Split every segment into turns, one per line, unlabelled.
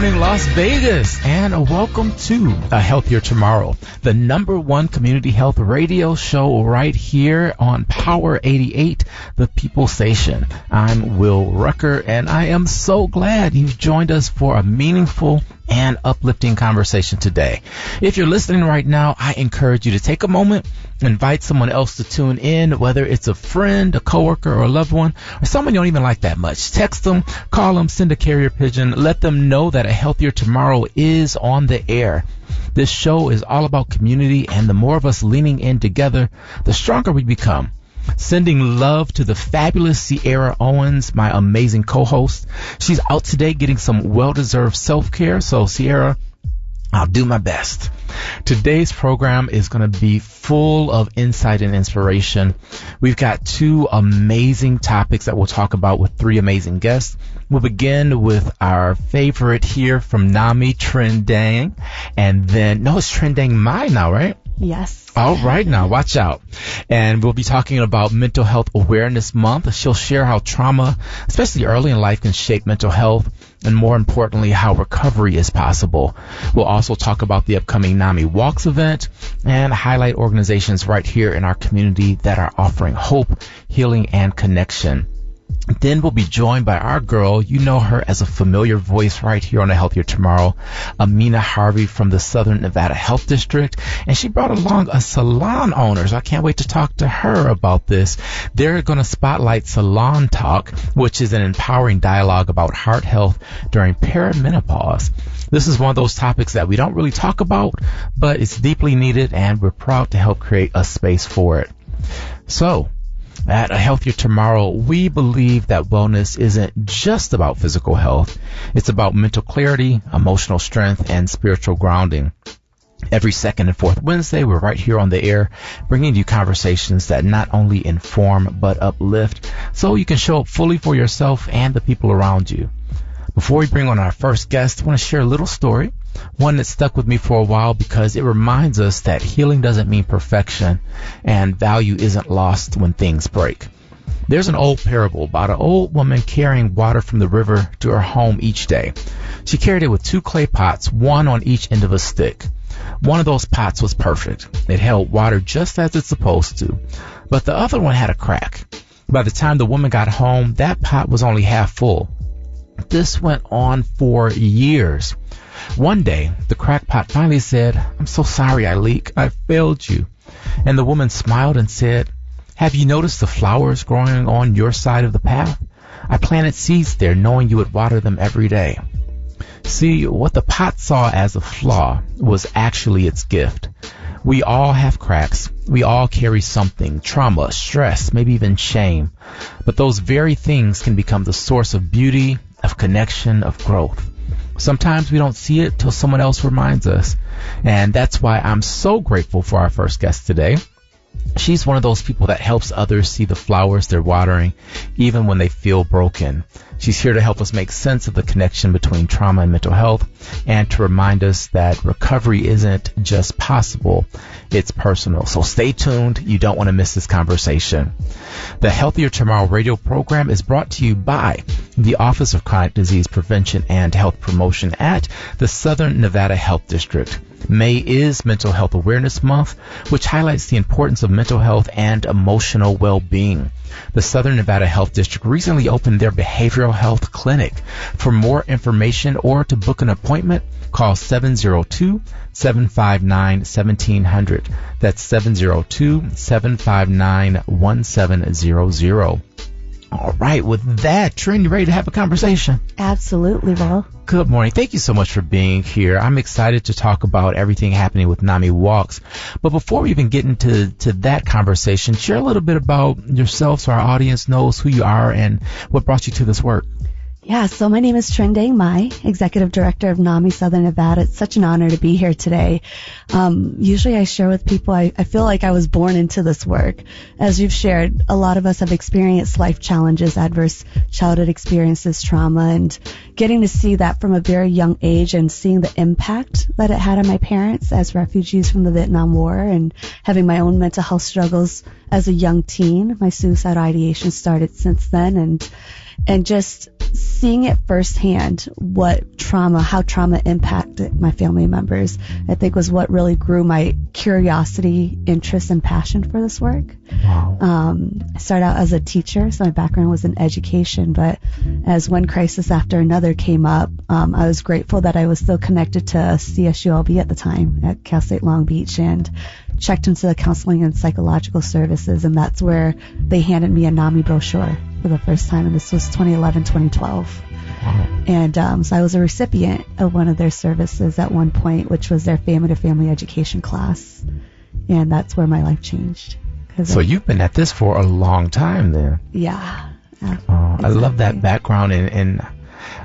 morning, Las Vegas, and welcome to A Healthier Tomorrow, the #1 community health radio show right here on Power 88, the People Station. I'm Will Rucker, and I am so glad you've joined us for a meaningful and uplifting conversation today. If you're listening right now, I encourage you to take a moment, invite someone else to tune in, whether it's a friend, a coworker, or a loved one, or someone you don't even like that much. Text them, call them, send a carrier pigeon, let them know that A Healthier Tomorrow is on the air. This show is all about community, and the more of us leaning in together, the stronger we become. Sending love to the fabulous Sierra Owens, my amazing co-host. She's out today getting some well-deserved self-care. So, Sierra, I'll do my best. Today's program is going to be full of insight and inspiration. We've got two amazing topics that we'll talk about with three amazing guests. We'll begin with our favorite here from NAMI, Trinh Dang. And then, no, it's Trinh Dang-Mai now, right?
Yes.
All right, now watch out. And we'll be talking about Mental Health Awareness Month. She'll share how trauma, especially early in life, can shape mental health, and more importantly, how recovery is possible. We'll also talk about the upcoming NAMI Walks event and highlight organizations right here in our community that are offering hope, healing, and connection. Then we'll be joined by our girl, you know her as a familiar voice right here on A Healthier Tomorrow, Amina Harvey from the Southern Nevada Health District. And she brought along a salon owner, so I can't wait to talk to her about this. They're going to spotlight Salon Talk, which is an empowering dialogue about heart health during perimenopause. This is one of those topics that we don't really talk about, but it's deeply needed, and we're proud to help create a space for it. So, at A Healthier Tomorrow, we believe that wellness isn't just about physical health. It's about mental clarity, emotional strength, and spiritual grounding. Every second and fourth Wednesday, we're right here on the air, bringing you conversations that not only inform but uplift, so you can show up fully for yourself and the people around you. Before we bring on our first guest, I want to share a little story, one that stuck with me for a while because it reminds us that healing doesn't mean perfection and value isn't lost when things break. There's an old parable about an old woman carrying water from the river to her home each day. She carried it with 2 clay pots, one on each end of a stick. One of those pots was perfect. It held water just as it's supposed to, but the other one had a crack. By the time the woman got home, that pot was only half full. This went on for years. One day, the crackpot finally said, "I'm so sorry I leak. I failed you." And the woman smiled and said, "Have you noticed the flowers growing on your side of the path? I planted seeds there knowing you would water them every day." See, what the pot saw as a flaw was actually its gift. We all have cracks. We all carry something, trauma, stress, maybe even shame. But those very things can become the source of beauty, of connection, of growth. Sometimes we don't see it till someone else reminds us. And that's why I'm so grateful for our first guest today. She's one of those people that helps others see the flowers they're watering, even when they feel broken. She's here to help us make sense of the connection between trauma and mental health, and to remind us that recovery isn't just possible, it's personal. So stay tuned. You don't want to miss this conversation. The Healthier Tomorrow radio program is brought to you by the Office of Chronic Disease Prevention and Health Promotion at the Southern Nevada Health District. May is Mental Health Awareness Month, which highlights the importance of mental health and emotional well-being. The Southern Nevada Health District recently opened their behavioral health clinic. For more information or to book an appointment, call 702-759-1700. That's 702-759-1700. All right, with that, Trinh, you ready to have a conversation?
Absolutely, Will.
Good morning. Thank you so much for being here. I'm excited to talk about everything happening with NAMI Walks. But before we even get into that conversation, share a little bit about yourself so our audience knows who you are and what brought you to this work.
Yeah, so my name is Trinh Dang-Mai, Executive Director of NAMI Southern Nevada. It's such an honor to be here today. Usually I share with people, I feel like I was born into this work. As you've shared, a lot of us have experienced life challenges, adverse childhood experiences, trauma, and getting to see that from a very young age and seeing the impact that it had on my parents as refugees from the Vietnam War, and having my own mental health struggles as a young teen. My suicide ideation started since then, and just seeing it firsthand, how trauma impacted my family members, I think was what really grew my curiosity, interest, and passion for this work.
Wow.
I started out as a teacher, so my background was in education, but as one crisis after another came up, I was grateful that I was still connected to CSULB at the time at Cal State Long Beach, and checked into the counseling and psychological services, and that's where they handed me a NAMI brochure for the first time, and this was 2011, 2012.
Wow.
And so I was a recipient of one of their services at one point, which was their family-to-family education class, and that's where my life changed.
So you've been at this for a long time then.
Yeah.
Exactly. I love that background, and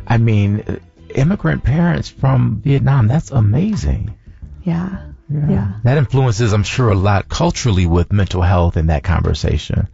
I mean, immigrant parents from Vietnam, that's amazing.
Yeah.
That influences, I'm sure, a lot culturally with mental health in that conversation.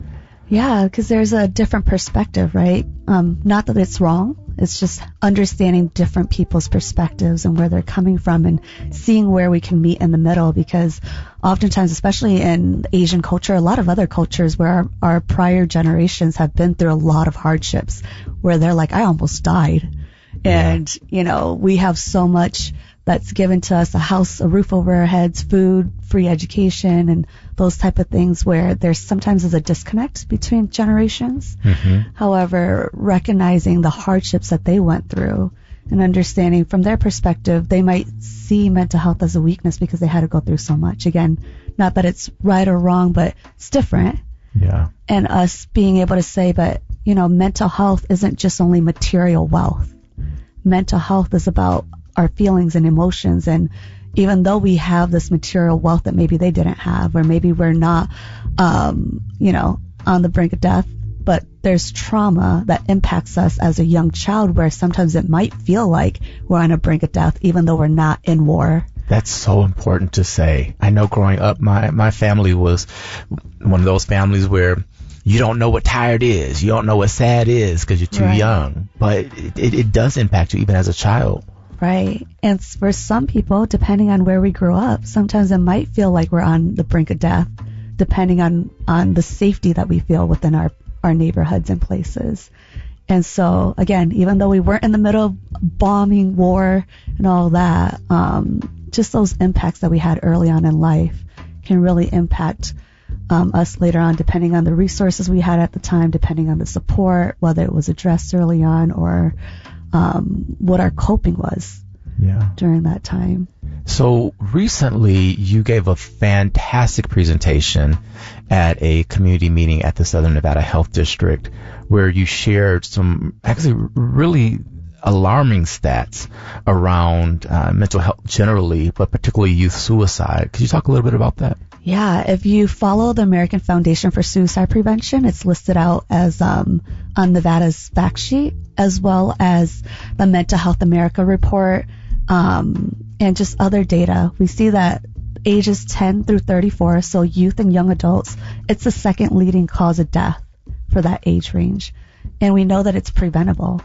Yeah, because there's a different perspective, right? Not that it's wrong. It's just understanding different people's perspectives and where they're coming from, and seeing where we can meet in the middle, because oftentimes, especially in Asian culture, a lot of other cultures where our prior generations have been through a lot of hardships where they're like, I almost died. And, we have so much that's given to us: a house, a roof over our heads, food, free education, and those type of things, where there's sometimes is a disconnect between generations.
Mm-hmm.
However, recognizing the hardships that they went through and understanding from their perspective, they might see mental health as a weakness because they had to go through so much. Again, not that it's right or wrong, but it's different.
Yeah.
And us being able to say, but, mental health isn't just only material wealth. Mental health is about our feelings and emotions, and even though we have this material wealth that maybe they didn't have, or maybe we're not, on the brink of death, but there's trauma that impacts us as a young child, where sometimes it might feel like we're on a brink of death, even though we're not in war.
That's so important to say. I know growing up, my family was one of those families where you don't know what tired is, you don't know what sad is because you're too young, but it does impact you even as a child.
Right. And for some people, depending on where we grew up, sometimes it might feel like we're on the brink of death, depending on the safety that we feel within our neighborhoods and places. And so, again, even though we weren't in the middle of bombing, war, and all that, just those impacts that we had early on in life can really impact us later on, depending on the resources we had at the time, depending on the support, whether it was addressed early on, or what our coping was during that time.
So recently you gave a fantastic presentation at a community meeting at the Southern Nevada Health District, where you shared some actually really alarming stats around mental health generally, but particularly youth suicide. Could you talk a little bit about that?
Yeah, if you follow the American Foundation for Suicide Prevention, it's listed out as on Nevada's fact sheet, as well as the Mental Health America report, and just other data. We see that ages 10 through 34, so youth and young adults, it's the second leading cause of death for that age range. And we know that it's preventable.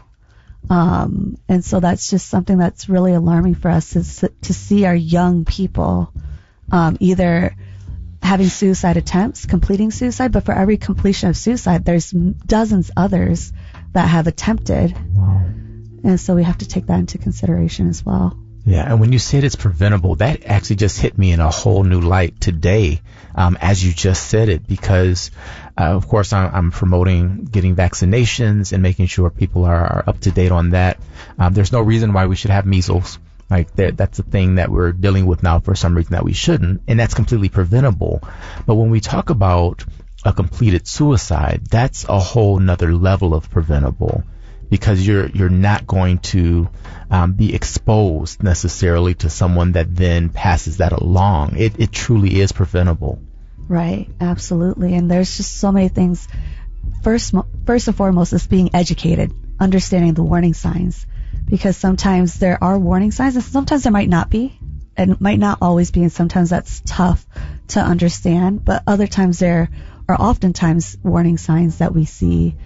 And so that's just something that's really alarming for us, is to see our young people either having suicide attempts, completing suicide, but for every completion of suicide, there's dozens others that have attempted.
Wow.
And so we have to take that into consideration as well.
Yeah, and when you said it's preventable, that actually just hit me in a whole new light today, as you just said it, because, of course, I'm promoting getting vaccinations and making sure people are up to date on that. There's no reason why we should have measles. Like that's a thing that we're dealing with now for some reason that we shouldn't, and that's completely preventable. But when we talk about a completed suicide, that's a whole nother level of preventable, because you're not going to be exposed necessarily to someone that then passes that along. It truly is preventable.
Right, absolutely. And there's just so many things. First and foremost is being educated, understanding the warning signs. Because sometimes there are warning signs, and sometimes there might not be, and it might not always be, and sometimes that's tough to understand. But other times there are oftentimes warning signs that we see,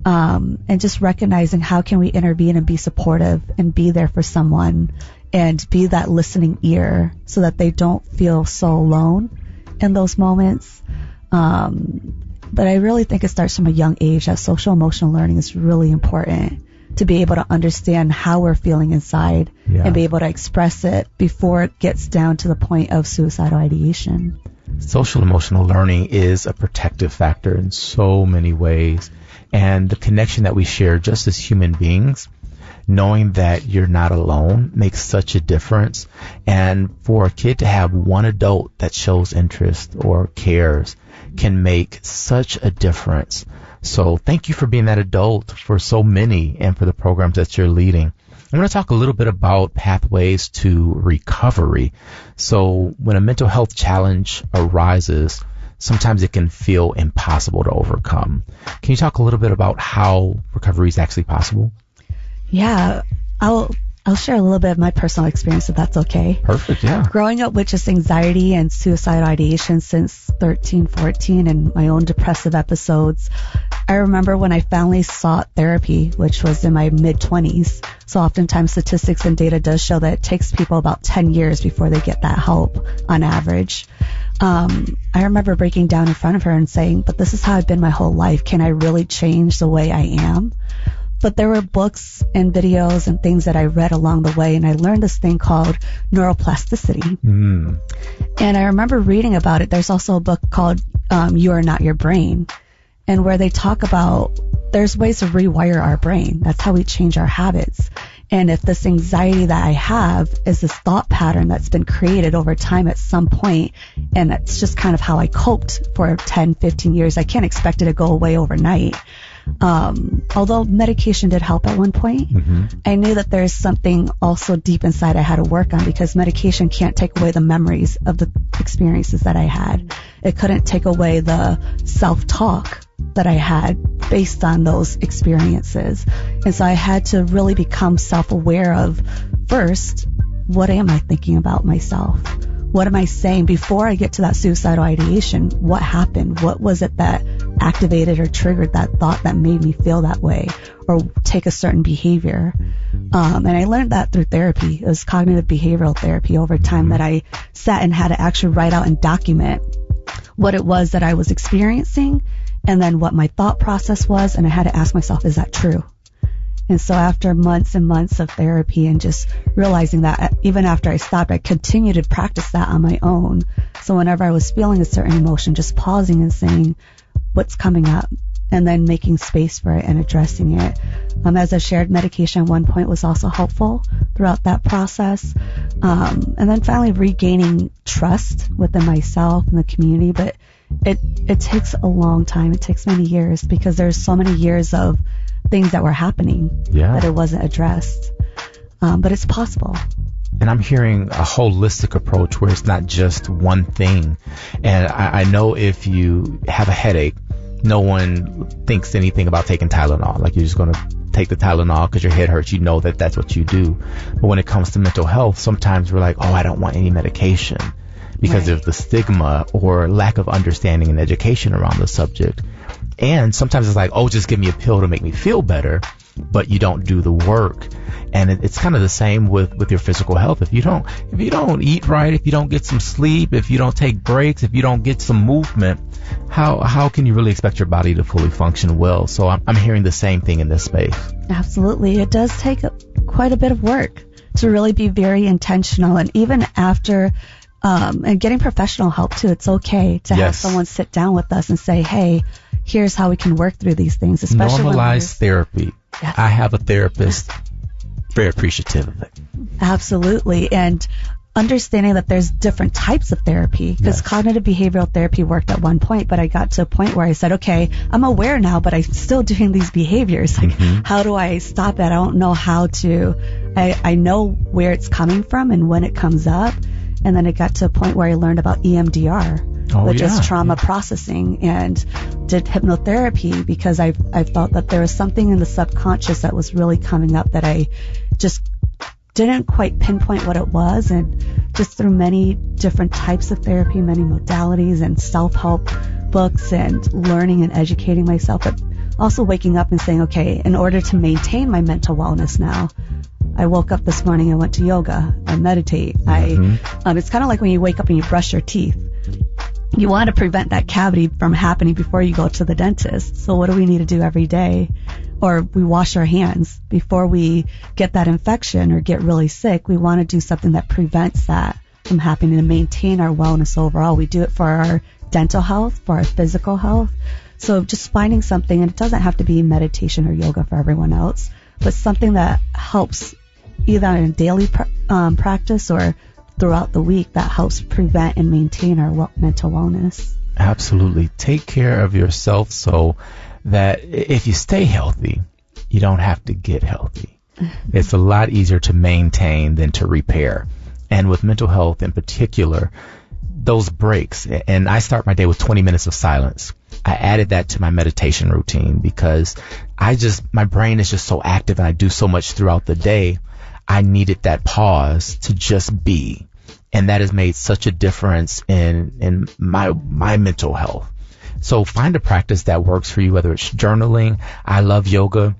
and just recognizing how can we intervene and be supportive and be there for someone and be that listening ear so that they don't feel so alone in those moments. But I really think it starts from a young age. That social emotional learning is really important. to be able to understand how we're feeling inside and be able to express it before it gets down to the point of suicidal ideation.
Social emotional learning is a protective factor in so many ways. And the connection that we share just as human beings, knowing that you're not alone, makes such a difference. And for a kid to have one adult that shows interest or cares can make such a difference. So thank you for being that adult for so many and for the programs that you're leading. I'm going to talk a little bit about pathways to recovery. So when a mental health challenge arises, sometimes it can feel impossible to overcome. Can you talk a little bit about how recovery is actually possible?
Yeah, I'll share a little bit of my personal experience, if that's okay.
Perfect, yeah.
Growing up with just anxiety and suicidal ideation since 13, 14, and my own depressive episodes, I remember when I finally sought therapy, which was in my mid-20s. So oftentimes statistics and data does show that it takes people about 10 years before they get that help on average. I remember breaking down in front of her and saying, but this is how I've been my whole life. Can I really change the way I am? But there were books and videos and things that I read along the way, and I learned this thing called neuroplasticity. And I remember reading about it. There's also a book called You Are Not Your Brain, and where they talk about there's ways to rewire our brain. That's how we change our habits. And if this anxiety that I have is this thought pattern that's been created over time at some point, and that's just kind of how I coped for 10, 15 years, I can't expect it to go away overnight. Although medication did help at one point, I knew that there's something also deep inside I had to work on, because medication can't take away the memories of the experiences that I had. It couldn't take away the self-talk that I had based on those experiences. And so I had to really become self-aware of, first, what am I thinking about myself? What am I saying before I get to that suicidal ideation? What happened? What was it that activated or triggered that thought that made me feel that way or take a certain behavior? And I learned that through therapy. It was cognitive behavioral therapy over time that I sat and had to actually write out and document what it was that I was experiencing and then what my thought process was. And I had to ask myself, is that true? And so after months and months of therapy and just realizing that even after I stopped, I continued to practice that on my own. So whenever I was feeling a certain emotion, just pausing and saying, what's coming up? And then making space for it and addressing it. As I shared, medication at one point was also helpful throughout that process. And then finally regaining trust within myself and the community. But it takes a long time. It takes many years, because there's so many years of things that were happening that it wasn't addressed. But it's possible.
And I'm hearing a holistic approach where it's not just one thing. And I know if you have a headache, no one thinks anything about taking Tylenol. Like, you're just going to take the Tylenol because your head hurts. You know that that's what you do. But when it comes to mental health, sometimes we're like, oh, I don't want any medication because of the stigma or lack of understanding and education around the subject. And sometimes it's like, oh, just give me a pill to make me feel better, but you don't do the work. And it's kind of the same with your physical health. If you don't eat right, if you don't get some sleep, if you don't take breaks, if you don't get some movement, how can you really expect your body to fully function well? So I'm hearing the same thing in this space.
Absolutely. It does take quite a bit of work to really be very intentional. And even after and getting professional help too, it's okay to have someone sit down with us and say, hey, here's how we can work through these things. Especially
normalize therapy. Yes. I have a therapist. Very appreciative of it.
Absolutely. And understanding that there's different types of therapy, because cognitive behavioral therapy worked at one point, but I got to a point where I said, okay, I'm aware now, but I'm still doing these behaviors. Like, how do I stop it? I don't know how to. I know where it's coming from and when it comes up. And then it got to a point where I learned about EMDR, which is trauma processing, and did hypnotherapy because I felt that there was something in the subconscious that was really coming up that I just didn't quite pinpoint what it was. And just through many different types of therapy, many modalities and self-help books and learning and educating myself, but also waking up and saying, okay, in order to maintain my mental wellness now, I woke up this morning, I went to yoga, I meditate. It's kind of like when you wake up and you brush your teeth. you want to prevent that cavity from happening before you go to the dentist. So what do we need to do every day? Or we wash our hands before we get that infection or get really sick. We want to do something that prevents that from happening and maintain our wellness overall. We do it for our dental health, for our physical health. So just finding something, and it doesn't have to be meditation or yoga for everyone else, but something that helps either in a daily practice or throughout the week that helps prevent and maintain our mental wellness.
Absolutely. Take care of yourself so that if you stay healthy, you don't have to get healthy. It's a lot easier to maintain than to repair. And with mental health in particular, those breaks, and I start my day with 20 minutes of silence. I added that to my meditation routine because my brain is just so active and I do so much throughout the day. I needed that pause to just be. And that has made such a difference in my mental health. So find a practice that works for you, whether it's journaling. I love yoga.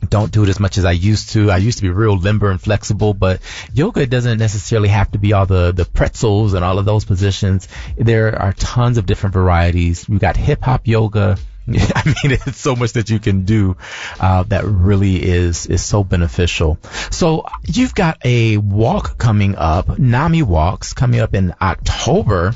Don't do it as much as I used to. I used to be real limber and flexible, but yoga doesn't necessarily have to be all the pretzels and all of those positions. There are tons of different varieties. We've got hip hop yoga. I mean, it's so much that you can do that really is so beneficial. So you've got a walk coming up, NAMI walks coming up in October.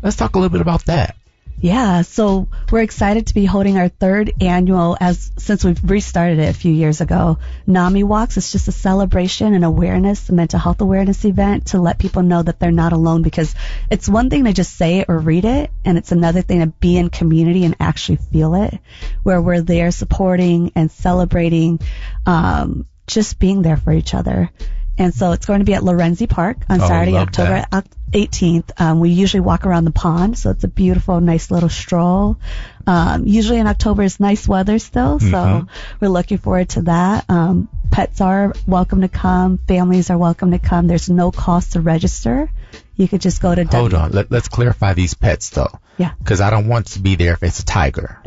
Let's talk a little bit about that.
Yeah, so we're excited to be holding our third annual, since we've restarted it a few years ago. NAMI Walks is just a celebration and awareness, a mental health awareness event to let people know that they're not alone, because it's one thing to just say it or read it, and it's another thing to be in community and actually feel it, where we're there supporting and celebrating, just being there for each other. And so it's going to be at Lorenzi Park on Saturday, October 18th. We usually walk around the pond, so it's a beautiful, nice little stroll. Usually in October is nice weather still, so we're looking forward to that. Pets are welcome to come. Families are welcome to come. There's no cost to register. You could just go to...
Hold on. Let's clarify these pets, though.
Yeah.
Because I don't want to be there if it's a tiger.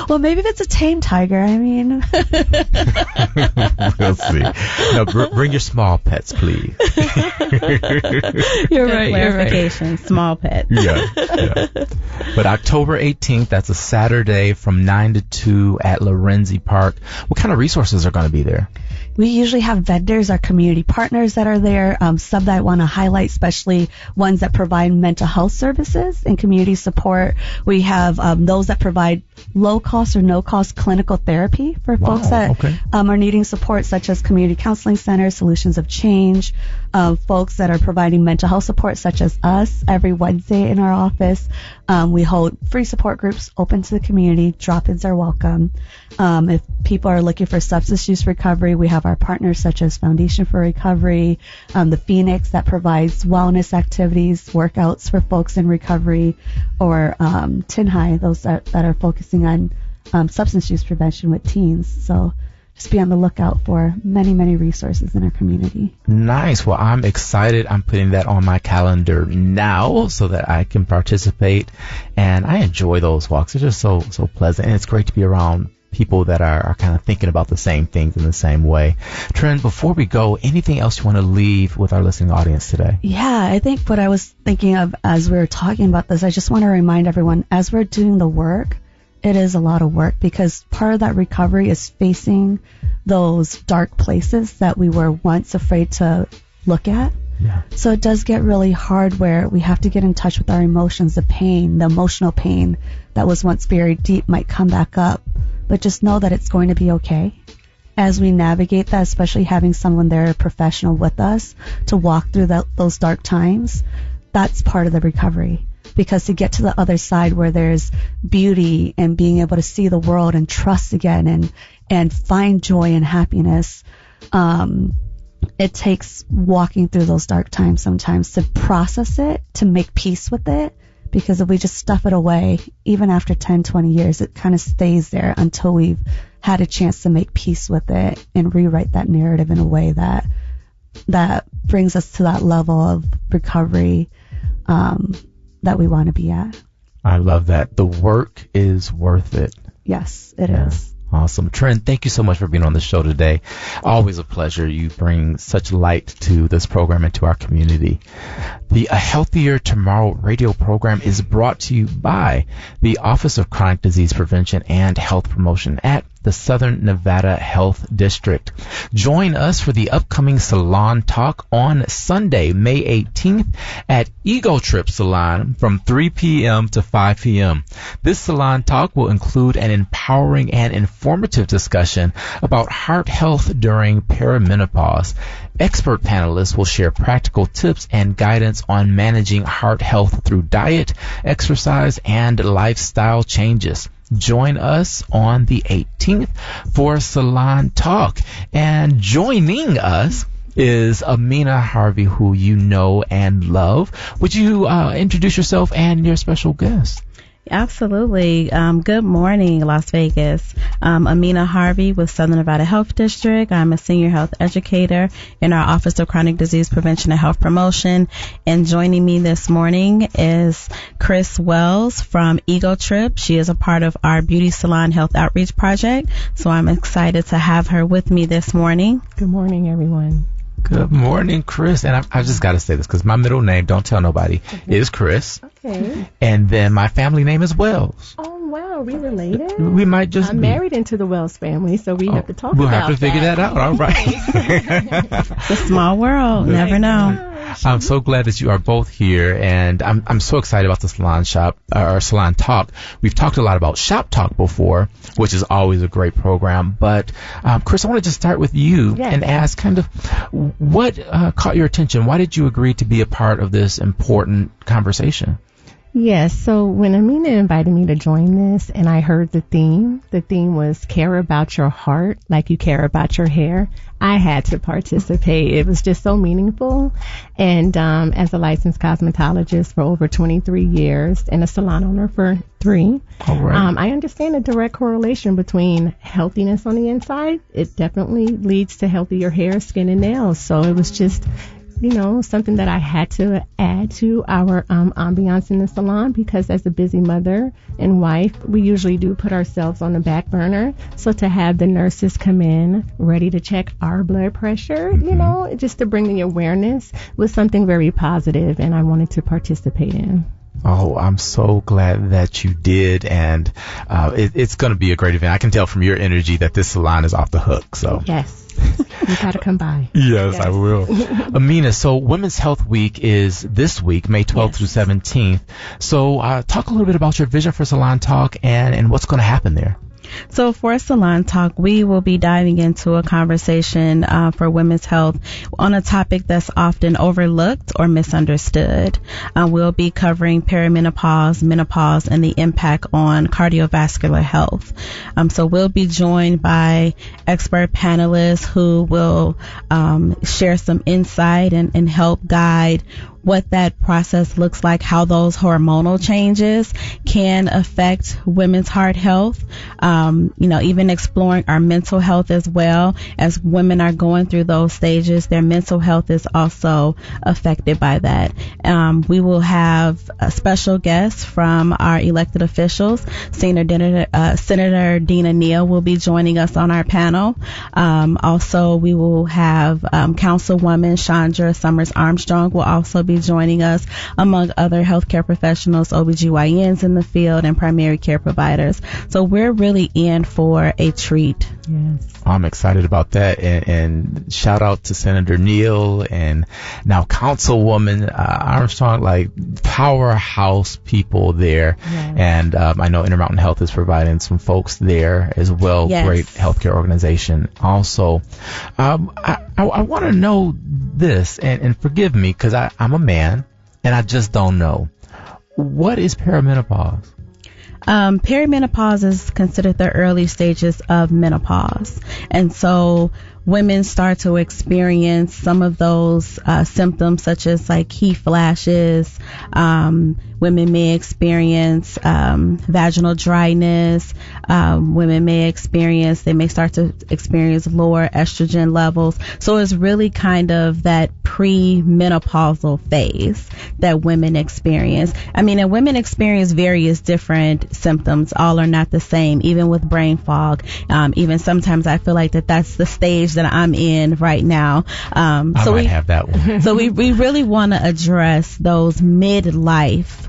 Well, maybe if it's a tame tiger, I mean.
We'll see. No, bring your small pets, please.
You're right.
Clarification, small pets.
Yeah. But October 18th, that's a Saturday from 9 to 2 at Lorenzi Park. What kind of resources are going to be there?
We usually have vendors, our community partners that are there, some that I want to highlight, especially ones that provide mental health services and community support. We have those that provide low-cost or no-cost clinical therapy for folks that are needing support, such as community counseling centers, Solutions of Change, folks that are providing mental health support, such as us, every Wednesday in our office. We hold free support groups open to the community. Drop-ins are welcome. If people are looking for substance use recovery, we have our partners such as Foundation for Recovery, the Phoenix that provides wellness activities, workouts for folks in recovery, or Tin High, those that are focusing on substance use prevention with teens. So just be on the lookout for many, many resources in our community.
Nice. Well, I'm excited. I'm putting that on my calendar now so that I can participate. And I enjoy those walks. They're just so pleasant. And it's great to be around people that are kind of thinking about the same things in the same way. Trinh, before we go, anything else you want to leave with our listening audience today?
Yeah, I think what I was thinking of as we were talking about this, I just want to remind everyone, as we're doing the work, it is a lot of work, because part of that recovery is facing those dark places that we were once afraid to look at.
Yeah.
So it does get really hard, where we have to get in touch with our emotions. The pain, the emotional pain that was once buried deep might come back up. But just know that it's going to be okay as we navigate that, especially having someone there, a professional with us, to walk through those dark times. That's part of the recovery. Because to get to the other side where there's beauty and being able to see the world and trust again and find joy and happiness, it takes walking through those dark times sometimes to process it, to make peace with it. Because if we just stuff it away, even after 10, 20 years, it kind of stays there until we've had a chance to make peace with it and rewrite that narrative in a way that brings us to that level of recovery that we want to be at.
I love that. The work is worth it.
Yes, it is.
Awesome. Trinh, thank you so much for being on the show today. Always a pleasure. You bring such light to this program and to our community. The A Healthier Tomorrow radio program is brought to you by the Office of Chronic Disease Prevention and Health Promotion at the Southern Nevada Health District. Join us for the upcoming Salon Talk on Sunday, May 18th at Ego Trip Salon from 3 p.m. to 5 p.m. This Salon Talk will include an empowering and informative discussion about heart health during perimenopause. Expert panelists will share practical tips and guidance on managing heart health through diet, exercise, and lifestyle changes. Join us on the 18th for Salon Talk. And joining us is Amina Harvey, who you know and love. Would you introduce yourself and your special guest?
Absolutely. Good morning, Las Vegas. Amina Harvey with Southern Nevada Health District. I'm a senior health educator in our Office of Chronic Disease Prevention and Health Promotion. And joining me this morning is Chris Wells from Ego Trip. She is a part of our Beauty Salon Health Outreach Project. So I'm excited to have her with me this morning.
Good morning, everyone.
Good morning, Chris. And I just got to say this because my middle name, don't tell nobody, is Chris.
Okay.
And then my family name is Wells.
Oh, wow. We related?
We might just
I'm
be.
married into the Wells family, so we have to talk
we'll
about
have to figure that out. All right.
It's a small world. Never know.
I'm so glad that you are both here, and I'm so excited about the Salon Talk. We've talked a lot about Shop Talk before, which is always a great program. But Chris, I want to just start with you and ask kind of what caught your attention. Why did you agree to be a part of this important conversation?
Yes, so when Amina invited me to join this and I heard the theme was care about your heart like you care about your hair, I had to participate. It was just so meaningful. And as a licensed cosmetologist for over 23 years and a salon owner for 3, I understand a direct correlation between healthiness on the inside. It definitely leads to healthier hair, skin, and nails. So it was just something that I had to add to our ambiance in the salon, because as a busy mother and wife, we usually do put ourselves on the back burner. So to have the nurses come in ready to check our blood pressure, just to bring the awareness was something very positive, and I wanted to participate in.
Oh, I'm so glad that you did, and it's going to be a great event. I can tell from your energy that this salon is off the hook. So
yes. You got to come by.
Yes, I will. Amina, so Women's Health Week is this week, May 12th through 17th. So talk a little bit about your vision for Salon Talk and what's going to happen there.
So for Salon Talk, we will be diving into a conversation for women's health on a topic that's often overlooked or misunderstood. We'll be covering perimenopause, menopause, and the impact on cardiovascular health. So we'll be joined by expert panelists who will share some insight and help guide what that process looks like, how those hormonal changes can affect women's heart health, even exploring our mental health as well. As women are going through those stages, their mental health is also affected by that. We will have a special guest from our elected officials. Senator Dina Neal will be joining us on our panel. Also, we will have Councilwoman Chandra Summers Armstrong will also be joining us, among other healthcare professionals, OBGYNs in the field, and primary care providers. So we're really in for a treat.
Yes.
I'm excited about that, and shout out to Senator Neal and now Councilwoman Armstrong, like powerhouse people there.
Yes.
And I know Intermountain Health is providing some folks there as well.
Yes.
Great healthcare organization. Also, I want to know this, and forgive me because I'm a man and I just don't know. What is perimenopause?
Perimenopause is considered the early stages of menopause. And so women start to experience some of those symptoms, such as like heat flashes. Women may experience vaginal dryness. Women may start to experience lower estrogen levels. So it's really kind of that pre-menopausal phase that women experience. I mean, and women experience various different symptoms. All are not the same, even with brain fog. Even sometimes I feel like that's the stage that I'm in right now.
I might have that one.
So we really want to address those midlife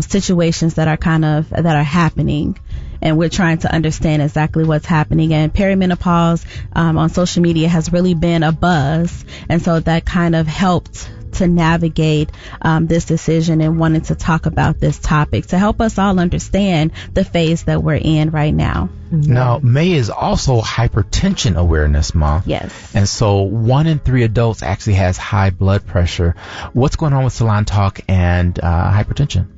situations that are happening, and we're trying to understand exactly what's happening. And perimenopause on social media has really been a buzz, and so that kind of helped to navigate this decision and wanted to talk about this topic to help us all understand the phase that we're in right now.
Now, May is also Hypertension Awareness Month.
Yes.
And so 1 in 3 adults actually has high blood pressure. What's going on with Salon Talk and hypertension?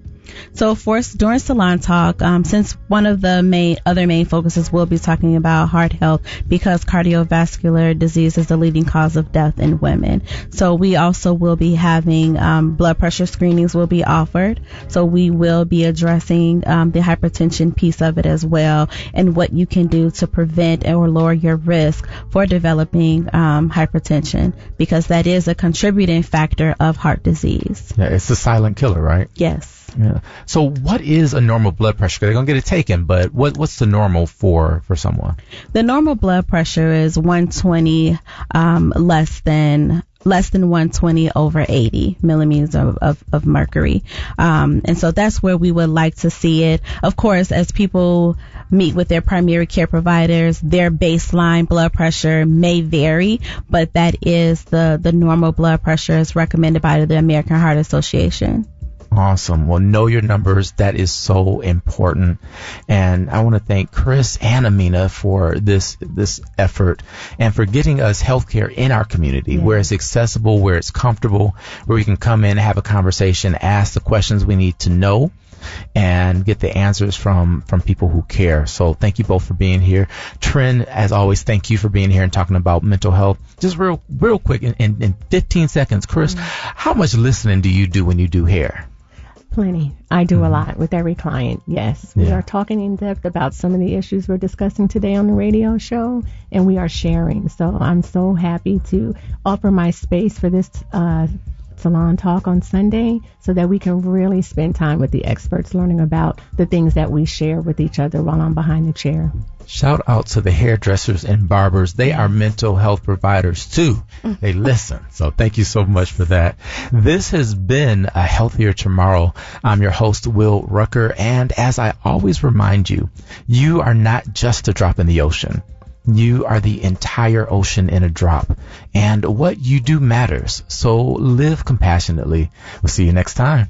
So during Salon Talk, since one of the other main focuses will be talking about heart health, because cardiovascular disease is the leading cause of death in women. So we also will be having blood pressure screenings will be offered. So we will be addressing the hypertension piece of it as well, and what you can do to prevent or lower your risk for developing hypertension, because that is a contributing factor of heart disease.
Yeah, it's a silent killer, right?
Yes.
Yeah. So what is a normal blood pressure? They're going to get it taken, but what's the normal for someone?
The normal blood pressure is 120 less than 120 over 80 millimeters of mercury. And so that's where we would like to see it. Of course, as people meet with their primary care providers, their baseline blood pressure may vary, but that is the normal blood pressure as recommended by the American Heart Association.
Awesome. Well, know your numbers. That is so important. And I want to thank Chris and Amina for this effort and for getting us healthcare in our community, where it's accessible, where it's comfortable, where we can come in, have a conversation, ask the questions we need to know, and get the answers from people who care. So thank you both for being here. Trinh, as always, thank you for being here and talking about mental health. Just real quick, in 15 seconds, Chris, how much listening do you do when you do hair?
Plenty. I do a lot with every client. Yes. We are talking in depth about some of the issues we're discussing today on the radio show, and we are sharing. So I'm so happy to offer my space for this Salon Talk on Sunday, so that we can really spend time with the experts learning about the things that we share with each other while I'm behind the chair.
Shout out to the hairdressers and barbers. They are mental health providers too. They listen. So thank you so much for that. This has been A Healthier Tomorrow. I'm your host, Will Rucker. And as I always remind you, you are not just a drop in the ocean. You are the entire ocean in a drop. And what you do matters. So live compassionately. We'll see you next time.